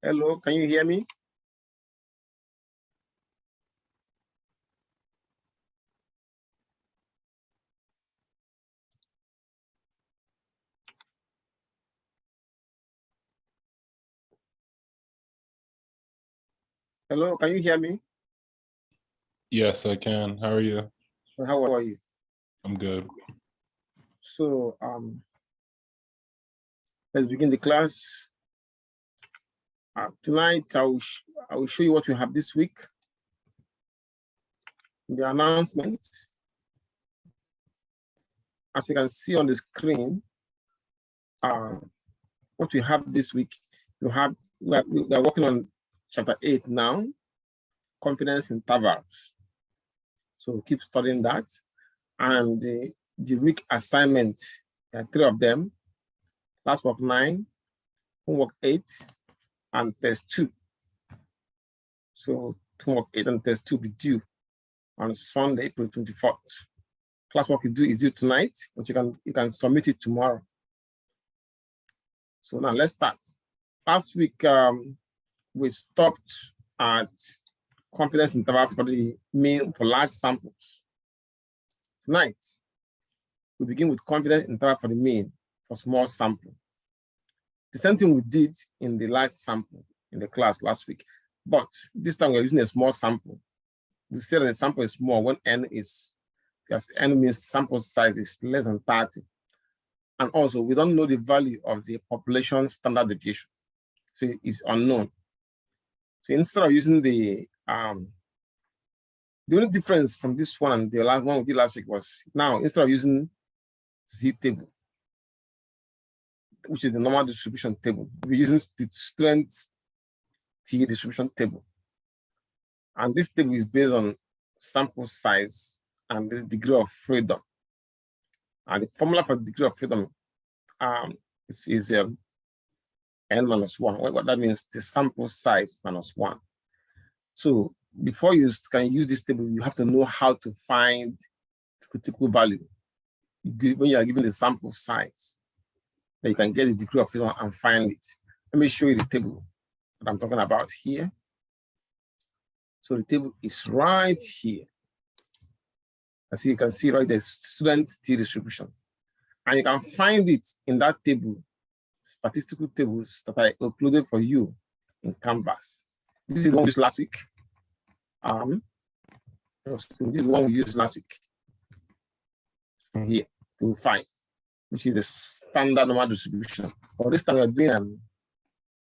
Hello, can you hear me? Hello, can you hear me? Yes, I can. How are you? How are you? I'm good. So let's begin the class. Tonight, I will show you what we have this week. The announcement. As you can see on the screen, what we have this week, we are working on chapter 8 now, confidence intervals. So keep studying that. And the week assignment, there are 3 of them. Class work 9, homework 8, and test 2. So homework 8 and test 2 will be due on Sunday, April 24th. Classwork is due tonight, but you can submit it tomorrow. So now let's start. Last week we stopped at confidence interval for the mean for large samples. Tonight we begin with confidence interval for the mean for small sample. The same thing we did in the large sample in the class last week, but this time we're using a small sample. We said that the sample is small when n is, because n means sample size is less than 30. And also we don't know the value of the population standard deviation. So it's unknown. So instead of using the only difference from this one and the last one we did last week was now instead of using Z table, which is the normal distribution table, we're using the student T distribution table. And this table is based on sample size and the degree of freedom. And the formula for the degree of freedom is n minus 1. What that means, the sample size minus 1. So before you can use this table, you have to know how to find the critical value. When you are given the sample size, then you can get the degree of freedom and find it. Let me show you the table that I'm talking about here. So the table is right here. As you can see right there, student T distribution. And you can find it in that table, statistical tables that I uploaded for you in Canvas. This is the one we used last week. This is the one we used last week. From here to 5, which is the standard normal distribution. For this time, we're doing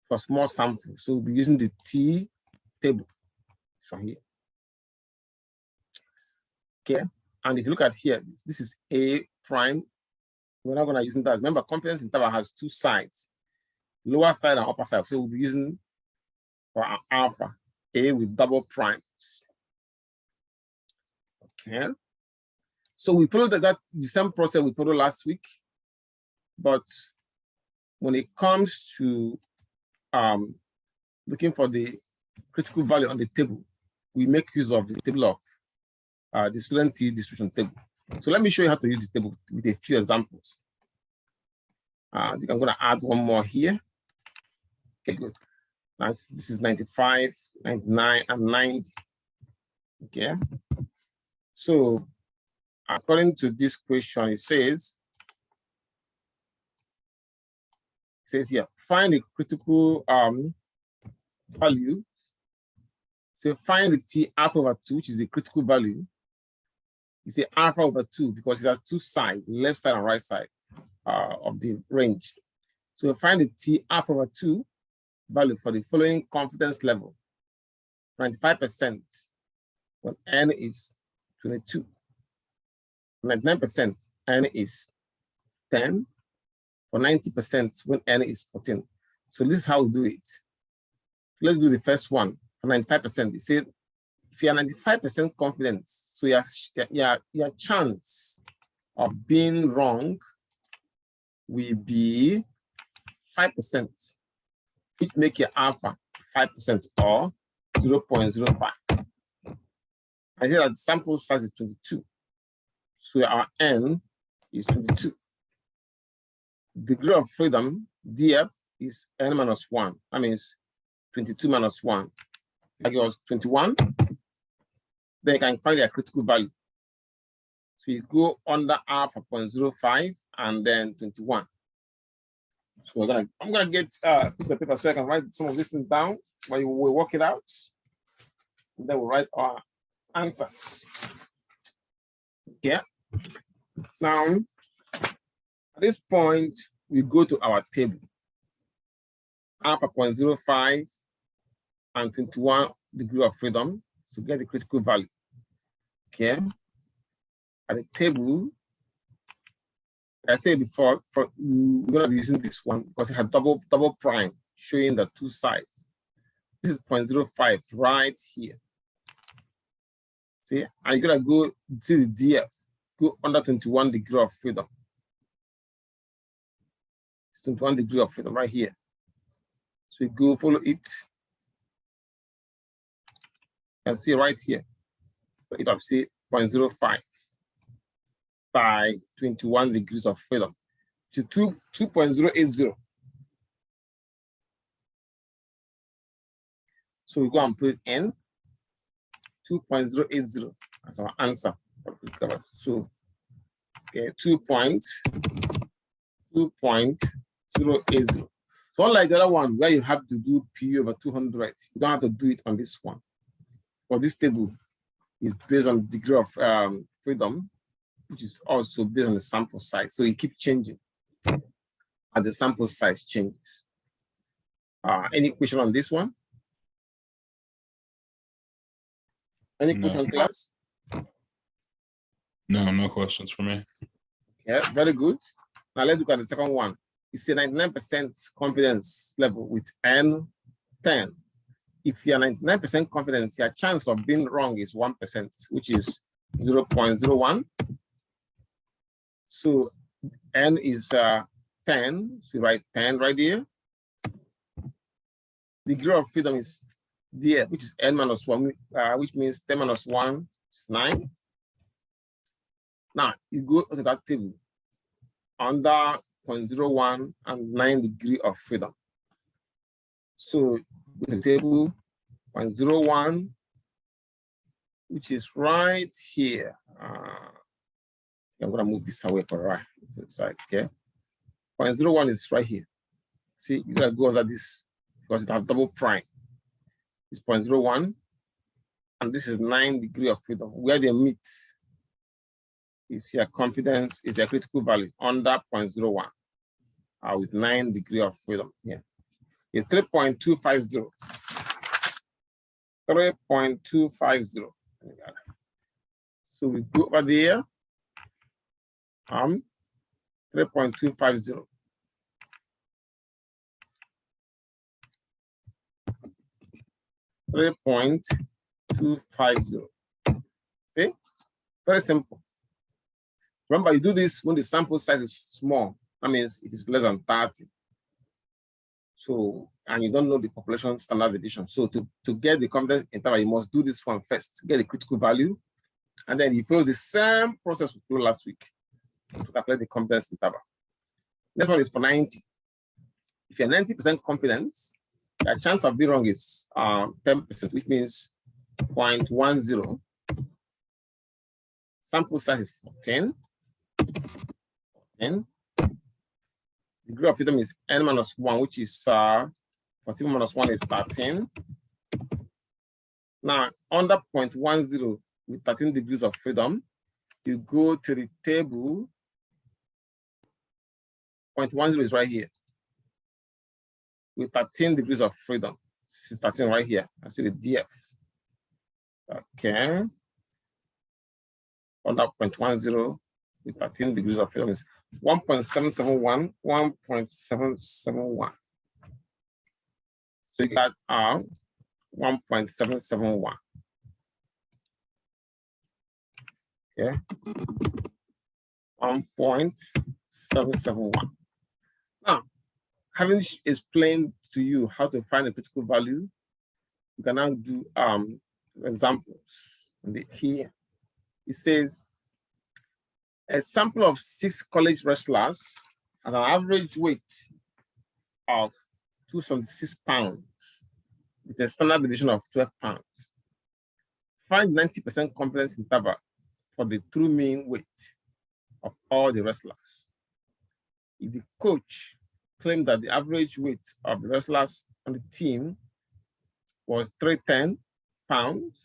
for small sample. So we'll be using the T table from here. Okay. And if you look at here, this is A prime. We're not going to use that. Remember, confidence interval has 2 sides, lower side and upper side. So we'll be using for our alpha, A with double primes. Okay. So we followed that the same process we followed last week, but when it comes to looking for the critical value on the table, we make use of the table of the student T distribution table. So let me show you how to use the table with a few examples. I think I'm going to add one more here. Okay, good. This is 95, 99, and 90. Okay. So according to this question, it says here, find the critical value. So find the T alpha over 2, which is the critical value. You say alpha over 2 because it has 2 sides, left side and right side of the range. So find the T alpha over 2 value for the following confidence level: 95% when n is 22, 99% n is 10, or 90% when n is 14. So this is how we do it. Let's do the first one for 95%. It said if you are 95% confident, so your chance of being wrong will be 5%, which make your alpha 5% or 0.05. I say that the sample size is 22. So our n is 22. Degree of freedom, df, is n minus 1. That means 22 minus 1. Like it was 21. Then you can find their critical value. So you go under alpha 0.05 and then 21. So I'm gonna get a piece of paper so I can write some of this thing down while we work it out. And then we'll write our answers. Okay. Now, at this point, we go to our table. Alpha 0.05 and 21 degree of freedom to get the critical value. Okay. At the table, I said before, we're going to be using this one because it has double prime showing the two sides. This is 0.05 right here. See, and you're going to go to the DF, go under 21 degree of freedom. It's 21 degree of freedom right here. So you go follow it. You can see right here, it up, see 0.05 by 21 degrees of freedom to 2.080. So we go and put in 2.080 as our answer. So okay, 2.080. So unlike the other one where you have to do P over 200, you don't have to do it on this one. For this table is based on the degree of freedom, which is also based on the sample size. So you keep changing as the sample size changes. Any question on this one? Any question, class? No questions for me. Yeah, very good. Now let's look at the second one. It's a 99% confidence level with N10. If you are 99% confidence, your chance of being wrong is 1%, which is 0.01. So N is 10, so you write 10 right here. Degree of freedom is there, which is N minus 1, which means 10 minus 1 is 9. Now you go to that table under 0.01 and 9 degree of freedom. So with the table 0.01, which is right here. I'm gonna move this away for right to the side, okay? 0.01 is right here. See, you gotta go under this because it has double prime. It's 0.01, and this is 9 degree of freedom. Where they meet is your confidence, is a critical value under 0.01 with 9 degree of freedom here. It's 3.250. 3.250. So we go over there. 3.250. See? Very simple. Remember, you do this when the sample size is small. That means it is less than 30. So, and you don't know the population standard deviation. So to get the confidence interval, you must do this one first, get the critical value, and then you follow the same process we did last week to calculate the confidence interval. Next one is for 90. If you're 90% confidence, the chance of being wrong is 10%, which means 0.10. Sample size is 14. Degree of freedom is N minus 1, which is 14 minus 1 is 13. Now, under 0.10 with 13 degrees of freedom, you go to the table. 0.10 is right here with 13 degrees of freedom. This is 13 right here. I see the DF. Okay. Under 0.10 with 13 degrees of freedom is 1.771, 1.771. So you got 1.771. Okay. 1.771. Now, having explained to you how to find a critical value, you can now do examples here. It says a sample of 6 college wrestlers has an average weight of 276 pounds. with a standard deviation of 12 pounds. Find 90% confidence interval for the true mean weight of all the wrestlers. If the coach claimed that the average weight of the wrestlers on the team was 310 pounds,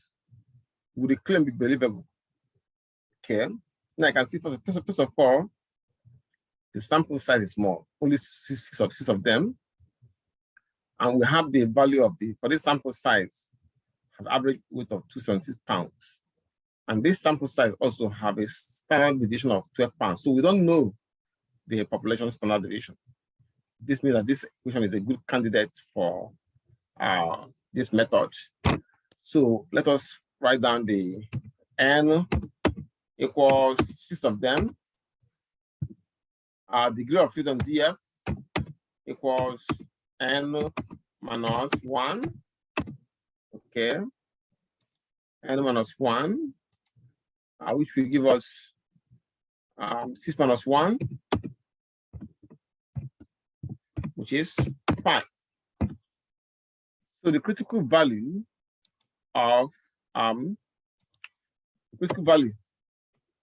would the claim be believable? Okay. Now I can see first of all, the sample size is small, only six of them. And we have the value of for this sample size, have average weight of 276 pounds. And this sample size also have a standard deviation of 12 pounds. So we don't know the population standard deviation. This means that this equation is a good candidate for this method. So let us write down the n equals 6 of them. Degree of freedom df equals n minus 1. Okay. N minus 1, which will give us 6 minus 1, which is 5. So the critical value of this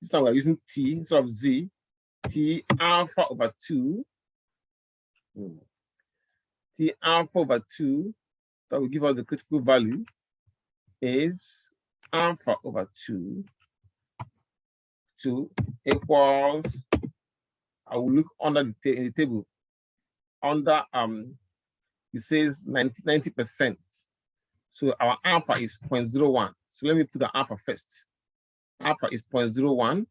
time we're using t instead of z, t alpha over 2, t alpha over 2, that will give us the critical value is alpha over 2 equals, I will look under the table, under it says 90%. So our alpha is 0.01. So let me put the alpha first. Alpha is 0.01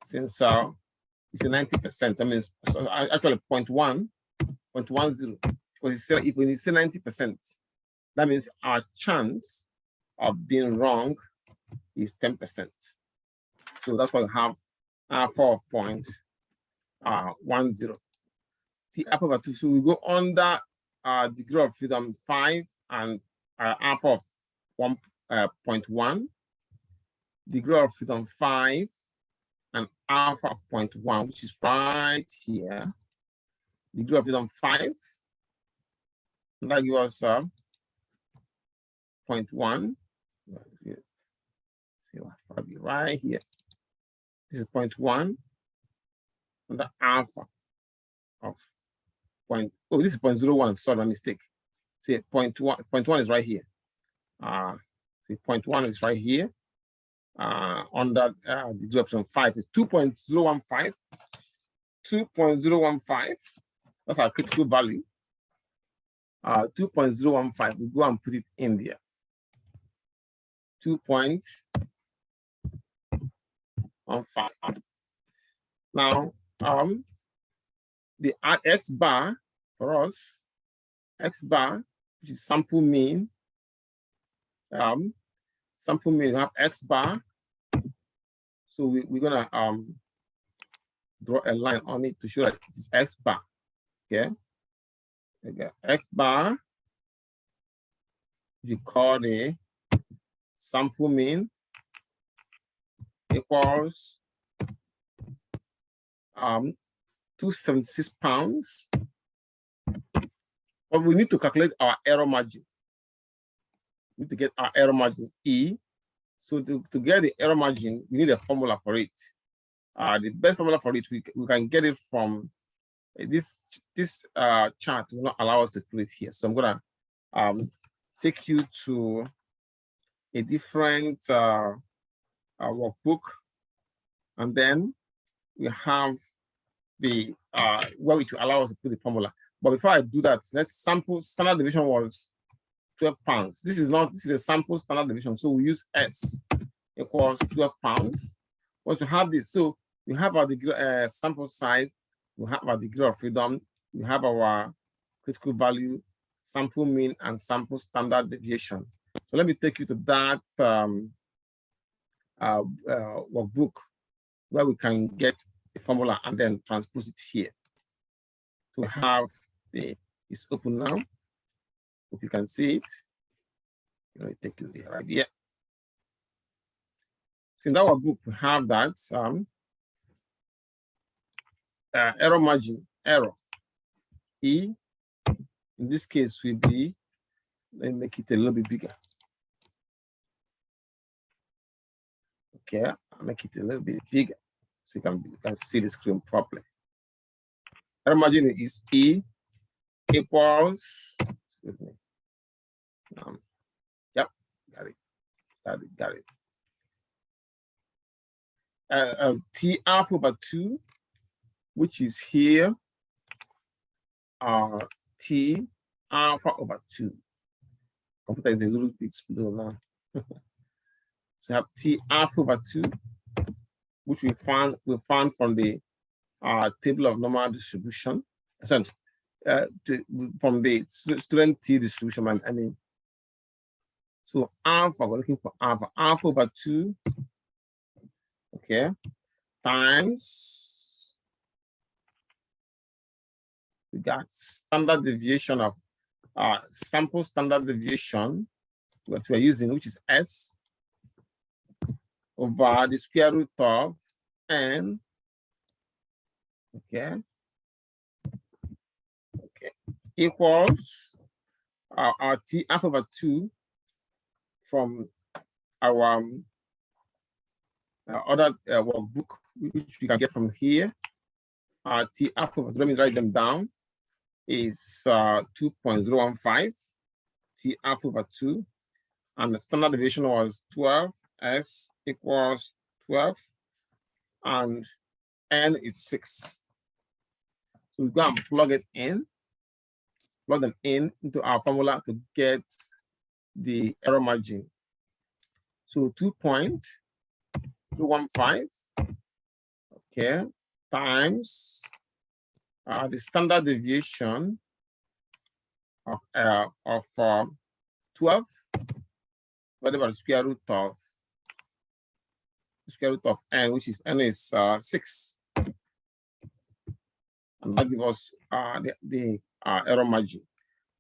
since it's a 90%. That means actually 0.10, because when you say 90%, that means our chance of being wrong is 10%. So that's why we have alpha of 0.10. T alpha over 2. So we go under degree of freedom 5 and alpha of 1.1, degree of freedom 5 and alpha of 0.1, which is right here. Degree of freedom 5, and that gives us 0.1. See what I'll be right here. This is 0.1 and the alpha of this is 0.01. Sorry, my mistake. See, 0.1 is right here. See, 0.1 is right here. Under degree of freedom 5 is 2.015. 2.015. That's our critical value. 2.015. We go and put it in there. 2.15. Now, the X bar for us, X bar, which is sample mean. Sample mean, we have X bar. So we're gonna draw a line on it to show that it is X bar. Okay. X bar, you call the sample mean equals 276 pounds. But we need to calculate our error margin. We need to get our error margin E. So to get the error margin, we need a formula for it. The best formula for it, we can get it from this chart will not allow us to put it here. So I'm gonna take you to a different workbook, and then we have the where it will allow us to put the formula. But before I do that, let's sample standard deviation was 12 pounds. This is a sample standard deviation. So we use S equals 12 pounds. Once you have this, so we have our degree, sample size, we have our degree of freedom, we have our critical value, sample mean, and sample standard deviation. So let me take you to that workbook where we can get the formula and then transpose it here. So we have it's open now. Hope you can see it. Let me take you there right here. So in our book, we have that error margin, error. E, in this case, will be Let me make it a little bit bigger. Okay, I'll make it a little bit bigger so you can see the screen properly. Error margin is E equals, excuse me. Yep, got it. T alpha over 2, which is here, T alpha over 2. Computer is a little bit slow now. So I have T alpha over 2, which we found from the table of normal distribution. So, from the student T distribution, I mean. So alpha, we're looking for alpha over 2, okay, times, we got standard deviation of sample standard deviation, what we're using, which is S, over the square root of N, okay, equals our T alpha over 2 from our other workbook, which we can get from here. T alpha, let me write them down, is 2.015, T alpha over 2, and the standard deviation was 12, S equals 12, and N is 6. So we go and plug them in into our formula to get the error margin. So 2.215, okay, times the standard deviation of 12, whatever the square root of N, which is N is 6, and that gives us the error margin.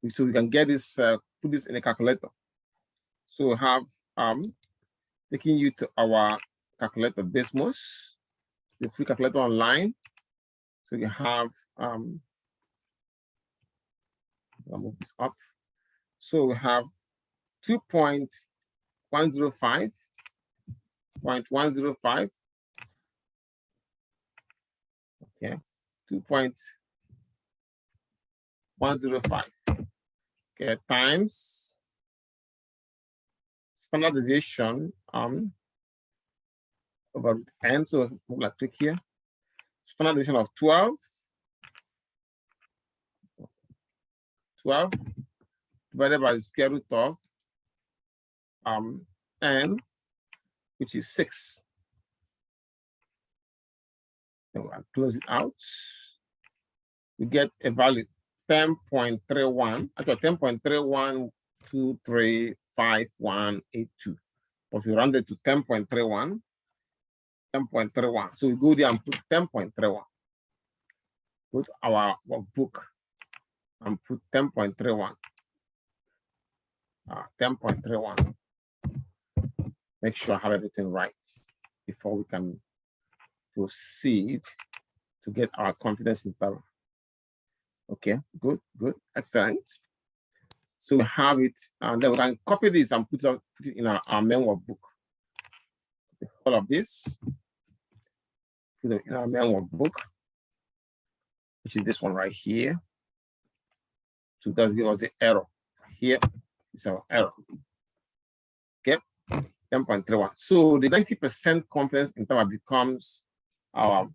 So we can get this, put this in a calculator. So we have taking you to our calculator Desmos, the free calculator online. So you have, I'll move this up. So we have 2.105, okay, 2.105, okay, times standard deviation over N. So we'll click here. Standard deviation of 12 divided by the square root of N, which is 6. And we'll close it out. We get a value 10.31, actually 10.31235182. But we round it to 10.31. So we go there and put 10.31. Go to our workbook and put 10.31. 10.31. Make sure I have everything right before we can proceed to get our confidence interval. Okay, good, excellent. So we have it, and then we can copy this and put it in our main workbook. All of this, put it in our main workbook, which is this one right here. So that gives us the error. Here is our error. Okay, 10.31. So the 90% confidence interval becomes our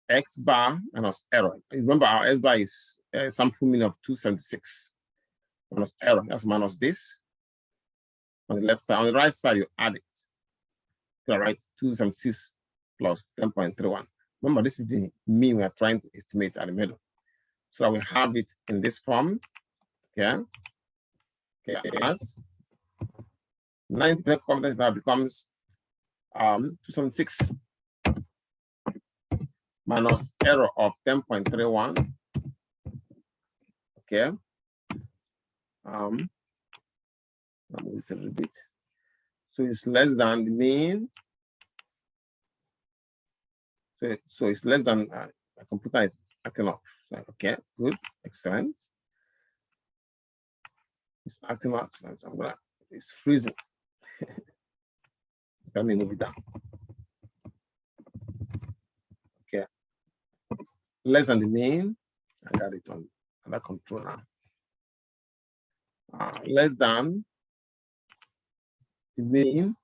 X bar minus error. Remember, our X bar is a sample mean of 276 minus error. That's minus this. On the left side, on the right side, you add it. To the right, 276 plus 10.31. Remember, this is the mean we are trying to estimate at the middle. So I will have it in this form. Okay. As 90% confidence now becomes 276 minus error of 10.31. Okay. I'll move this a little bit. So it's less than the mean. So it's less than the computer is acting up. So, okay, good, excellent. It's acting out. It's freezing. Let me move it down. Okay. Less than the mean. I got it on under control now. Less than the mean.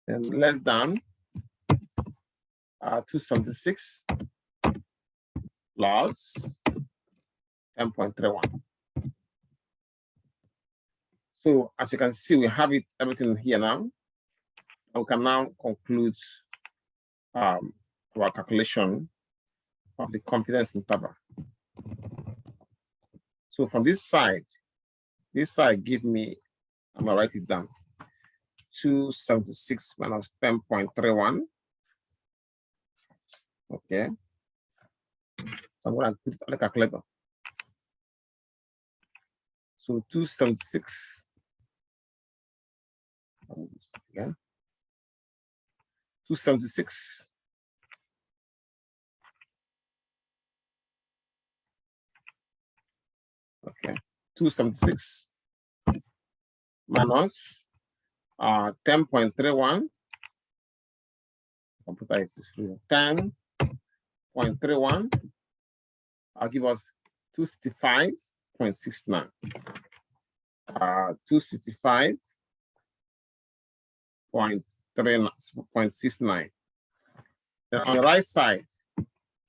And less than 276 plus 10.31. So as you can see, we have everything here now. And we can now conclude our calculation of the confidence interval. So from this side give me, I'm gonna write it down, 276 minus 10.31. Okay. So I'm gonna put it on the calculator. So 276. Again. 276 okay, 276 minus 10.31. Computer is 10.31. I'll give us 265.69. 265.69. Then on the right side,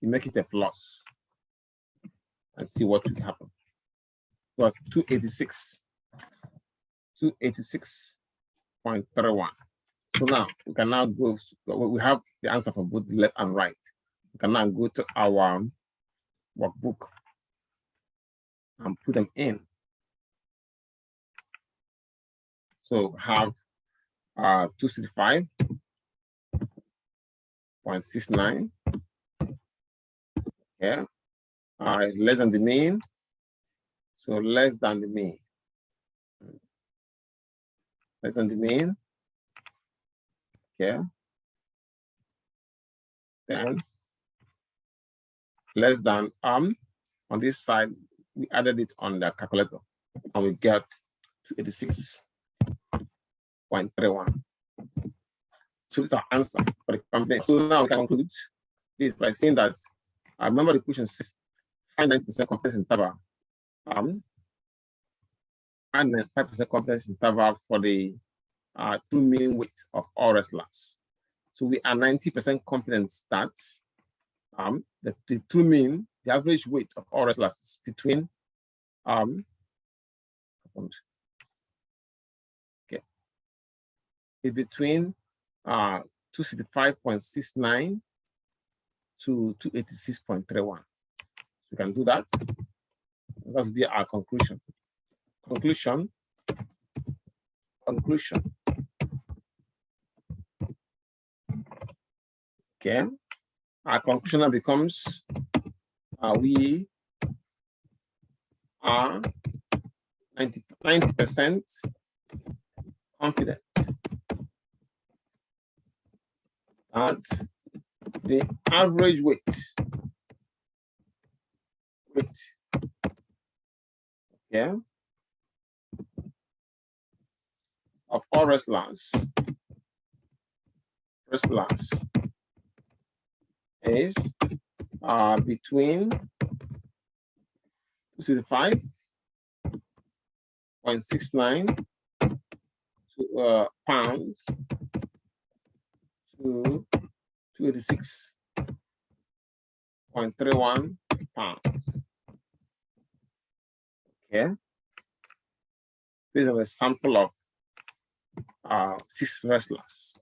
you make it a plus and see what will happen. It was 286. 286.31. So now we can now go, we have the answer for both left and right. We can now go to our workbook and put them in. So have 265.69. Yeah. Less than the mean. So less than the mean. Less than the mean. Okay. Then less than on this side, we added it on the calculator and we get 286.31. So it's our answer for the confidence. So now we can conclude this by saying that I remember the question says find 90% confidence interval. And 5% confidence interval for the true mean weight of all wrestlers. So we are 90% confident that the true mean, the average weight of all wrestlers is between is between 265.69 to 286.31. We can do that. That will be our conclusion. Conclusion. Okay. Our conclusion now becomes we are 90% confident that the average weight yeah, of all wrestlers is between 265.69 pounds to 286.31 pounds. Okay. This is a sample of 6 wrestlers.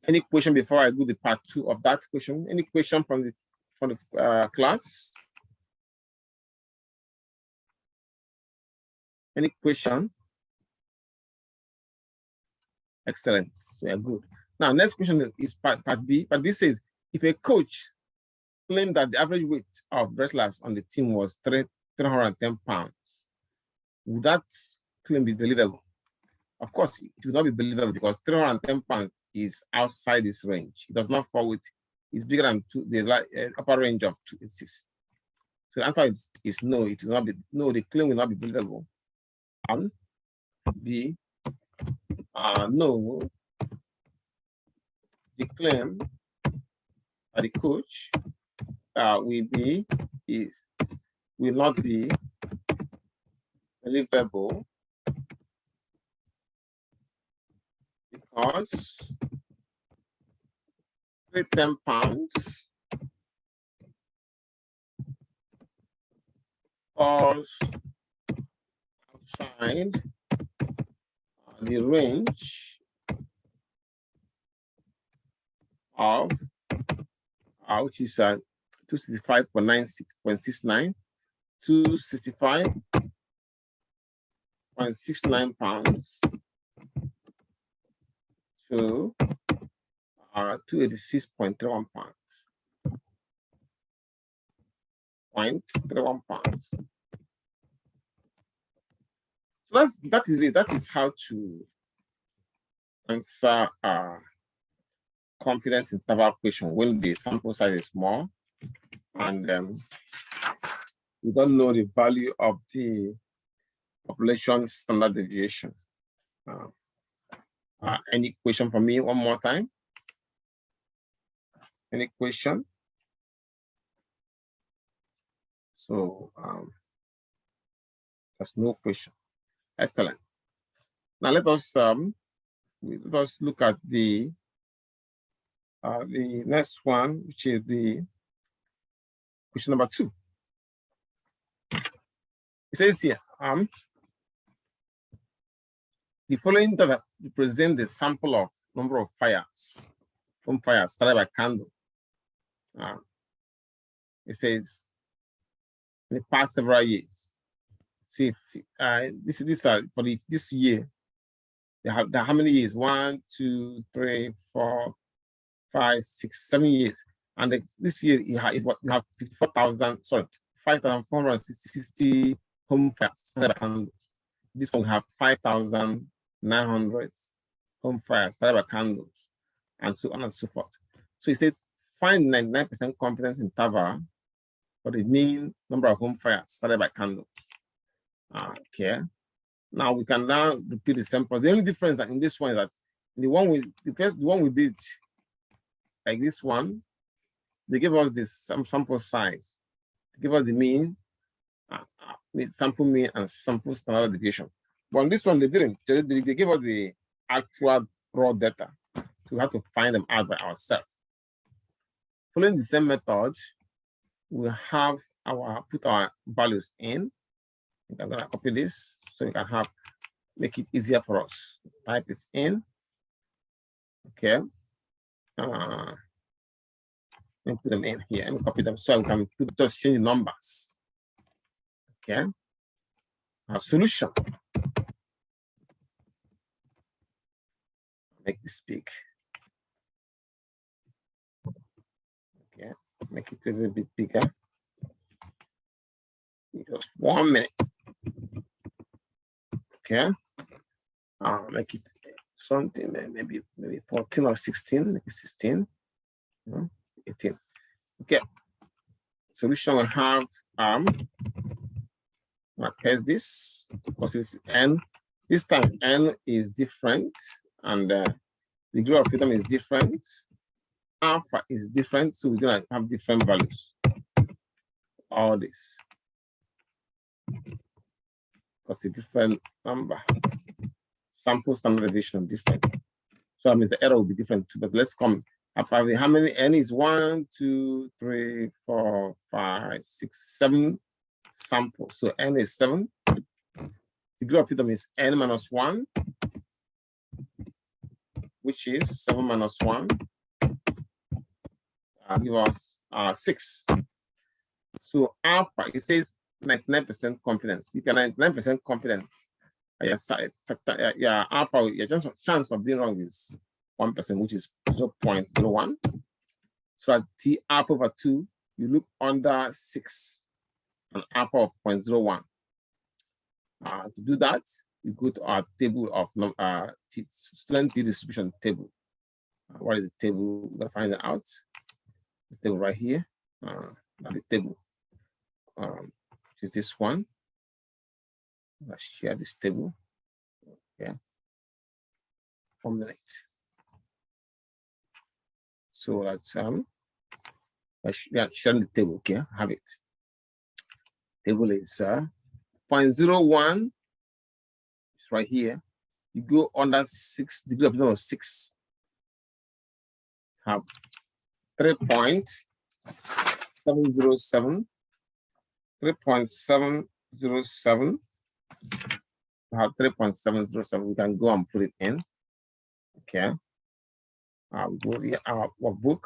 Any question before I do the part 2 of that question? Any question from the class? Any question? Excellent. So we are good. Now, next question is part B. Part B says, if a coach claimed that the average weight of wrestlers on the team was 310 pounds, would that claim be believable? Of course, it would not be believable because 310 pounds is outside this range. It does not fall with, it's bigger than the upper range of 286. So the answer is no, it will not be, no, the claim will not be believable. And B, no, the claim by the coach will not be believable because £10 falls outside the range of which is 265.69, 265.69 pounds to 286.31 pounds. 0.31 pounds. So that is it. That is how to answer confidence interval question when the sample size is small and we don't know the value of the population standard deviation. Any question for me one more time? Any question? So there's no question. Excellent. Now let us look at the next one, which is the question number 2. It says here, the following data represent the sample of number of home fires started by candle. It says in the past several years. See, these are for this year. They have how many years? 1, 2, 3, 4, 5, 6, 7 years. And this year you have 5,460 home fires started by candles. This one have 5,900 home fires started by candles, and so on and so forth. So it says find 99% confidence interval for the mean number of home fires started by candles. Okay. Now we can now repeat the sample. The only difference in this one is that the one we did like this one, they gave us this sample size. They give us the mean, sample mean, and sample standard deviation. But on this one, they didn't. They gave us the actual raw data. So we have to find them out by ourselves. Following the same method, we have put our values in. I'm gonna copy this so we can make it easier for us. Type it in. Okay. Let me put them in here. Let me copy them so we can just change the numbers. Okay. Our solution. Make this big. Okay. Make it a little bit bigger. Just 1 minute. Okay. Make it something, maybe 14 or 16, maybe 16, 18. Okay. Solution will have I paste this because it's n. This time n is different and the degree of freedom is different. Alpha is different, so we're gonna have different values. All this. Because a different number. Sample standard deviation different. So that means the error will be different too. But let's come up. How many n is 1, 2, 3, 4, 5, 6, 7 samples. So n is 7. Degree of freedom is n minus 1, which is 7 minus 1. Give us 6. So alpha, it says 99% confidence. You can 99% confidence. Alpha, your chance of being wrong is 1%, which is 0.01. So at T alpha over 2, you look under 6 and alpha of 0.01. To do that, you go to our table of student T distribution table. What is the table? We're gonna find it out. The table right here. The table. which is this one. Let's share this table. Okay. 1 minute. So that's sharing the table. Okay, have it. Table is 0.01. It's right here. You go under 6 degree of freedom of 6. Have 3.707. 3.707. Have 3.707. We can go and put it in. Okay. Go here, our workbook.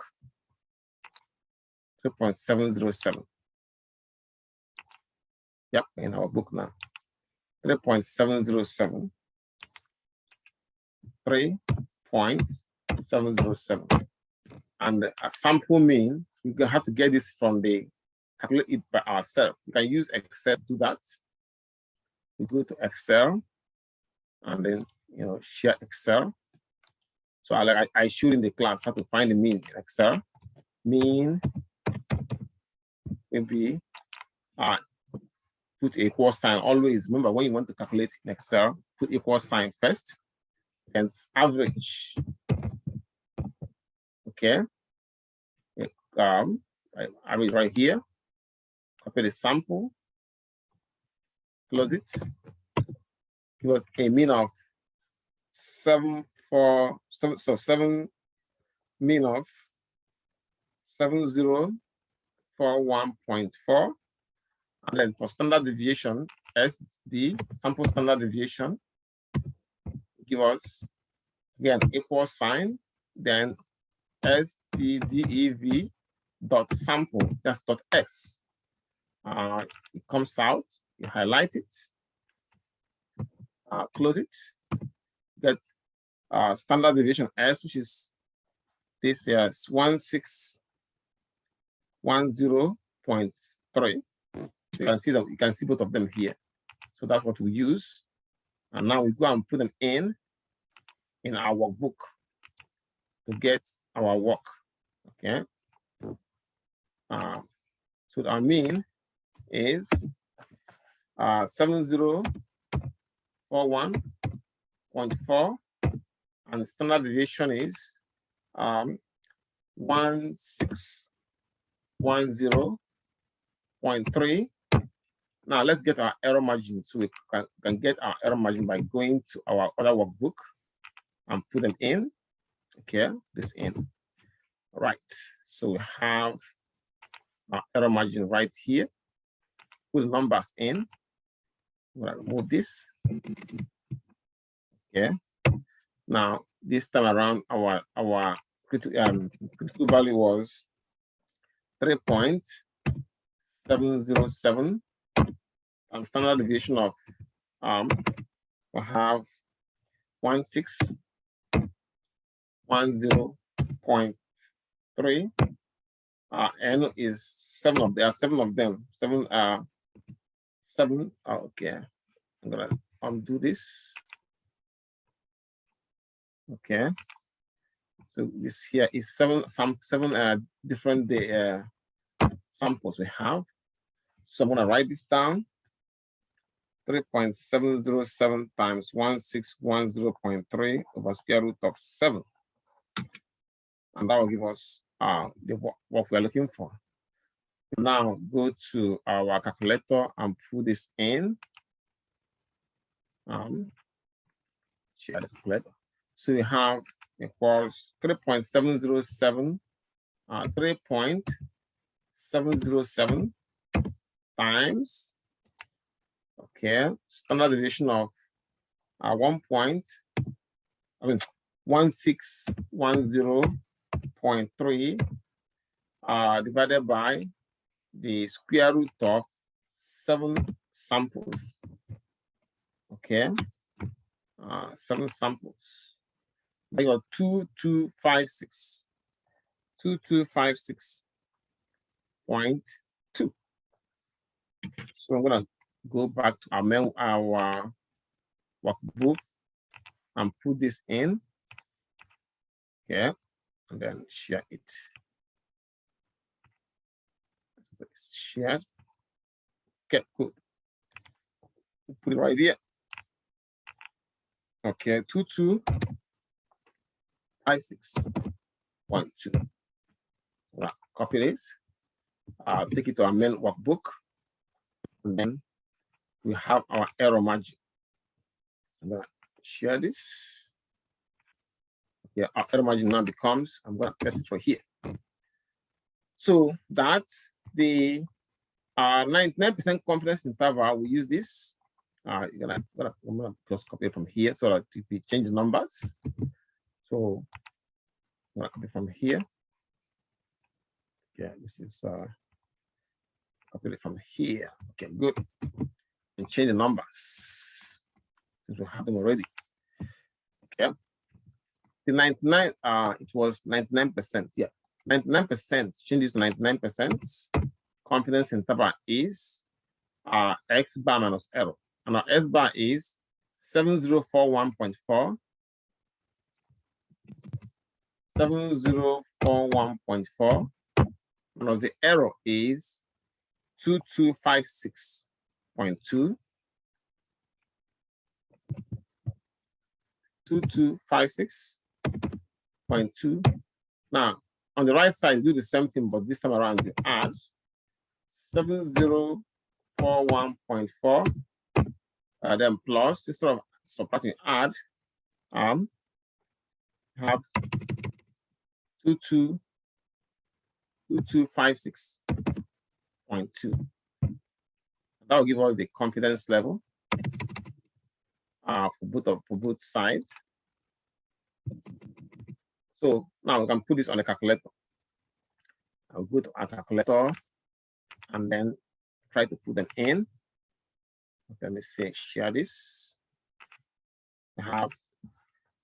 3.707. Yep, in our book now. 3.707. 3.707. And a sample mean, you have to get this from the calculate it by ourselves. You can use Excel to do that. You go to Excel and then share Excel. So I showed in the class how to find the mean in Excel. Mean maybe put equal sign always. Remember, when you want to calculate in Excel, put equal sign first and average. Okay. Average right here. Copy the sample. Close it. Give us a mean of 7 mean of 7041.4. And then for standard deviation, SD, sample standard deviation, give us again equal sign, then STDEV dot sample, that's dot S. It comes out, you highlight it, close it, get standard deviation S, which is this here is 1610.3. You can see that you can see both of them here. So that's what we use. And now we go and put them in our workbook to get our work. Okay. So our mean is 7041.4, and the standard deviation is 1610.3. Now let's get our error margin. So we can get our error margin by going to our other workbook and put them in. Okay, this in. All right. So we have our error margin right here. Put the numbers in. I'm gonna remove this. Okay. Now this time around, our critical value was 3.707. Standard deviation of we have 1610.3. N is 7 of there are 7 of them. 7. Okay, I'm gonna undo this. Okay, so this here is 7 different samples we have. So I'm gonna write this down. 3.707 times 1610.3 over square root of 7. And that will give us what we are looking for. Now go to our calculator and put this in. Share the calculator. So we have equals 3.707, 3.707 times, okay, standard deviation of 1610.3 divided by the square root of 7 samples. Okay, 7 samples. I got 2256. 2256.2. So I'm gonna go back to our workbook and put this in. Okay, and then share it. It's shared. Okay, good. Put it right here. Okay, 225612. Right, copy this. Take it to our main workbook. And then we have our error margin. So I'm gonna share this. Yeah, our error margin now becomes, I'm gonna paste it right here. So that's the 99% confidence interval. We use this. I'm gonna just copy it from here so that we change the numbers. So I'm gonna copy from here. Yeah, this is copy it from here. Okay, good. And change the numbers since we have them already. Okay. The 99, it was 99%. Yeah, 99%. Change this to 99%. Confidence interval is X bar minus error. And our S bar is 7041.4. 7041.4 minus the error is 2256.2. 2256.2. Now, on the right side, do the same thing, but this time around you add 7041.4, then plus, instead of subtracting, add, have 2256.2. That will give us the confidence level for both sides. So now we can put this on the calculator. I'll go to our calculator and then try to put them in. Let me say share this.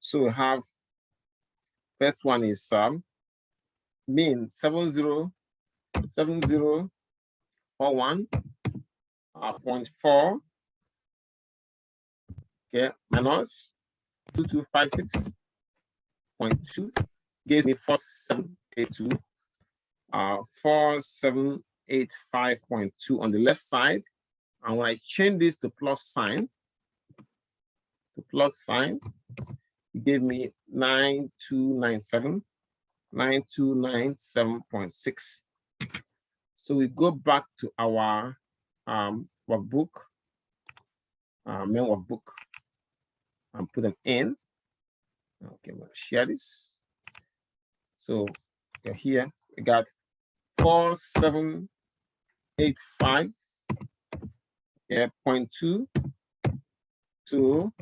So we have first one is mean 7041.4 okay minus 2256.2 gives me 4782. 4785.2 on the left side. And when I change this to plus sign, it gave me 9297.6. So we go back to our workbook, main workbook, and put them in. Okay, I'm gonna share this. So here we got 4785 0.2 to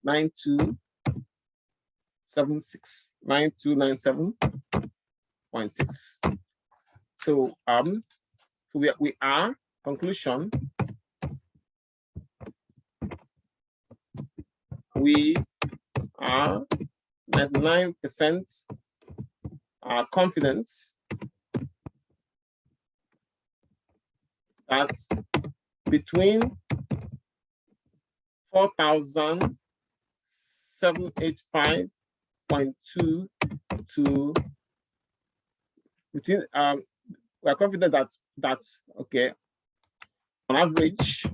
9297.6. So we are conclusion. We are 99% confidence that between 4,785.2 to between we are confident that that's okay. On average,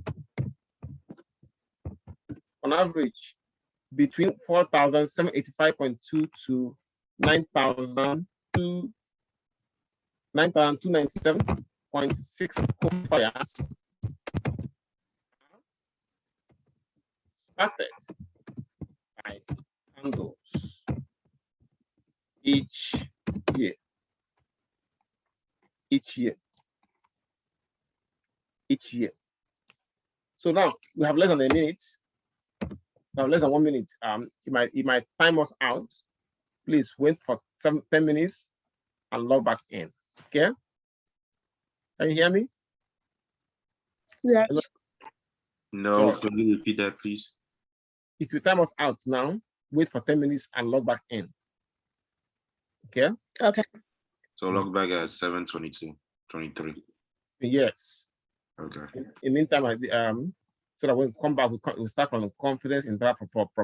between 4,785.2 to 9,297.6 qualifiers started by handles each year. So now we have less than a minute. Now less than 1 minute. It might time us out. Please wait for 10 minutes and log back in. Okay? Can you hear me? Yes. Hello? No, So, can you repeat that, please? if you time us out now, wait for 10 minutes and log back in. Okay? Okay. So log back at 7:22:23. Yes. Okay. In the meantime, so that when we come back, we start from the confidence interval for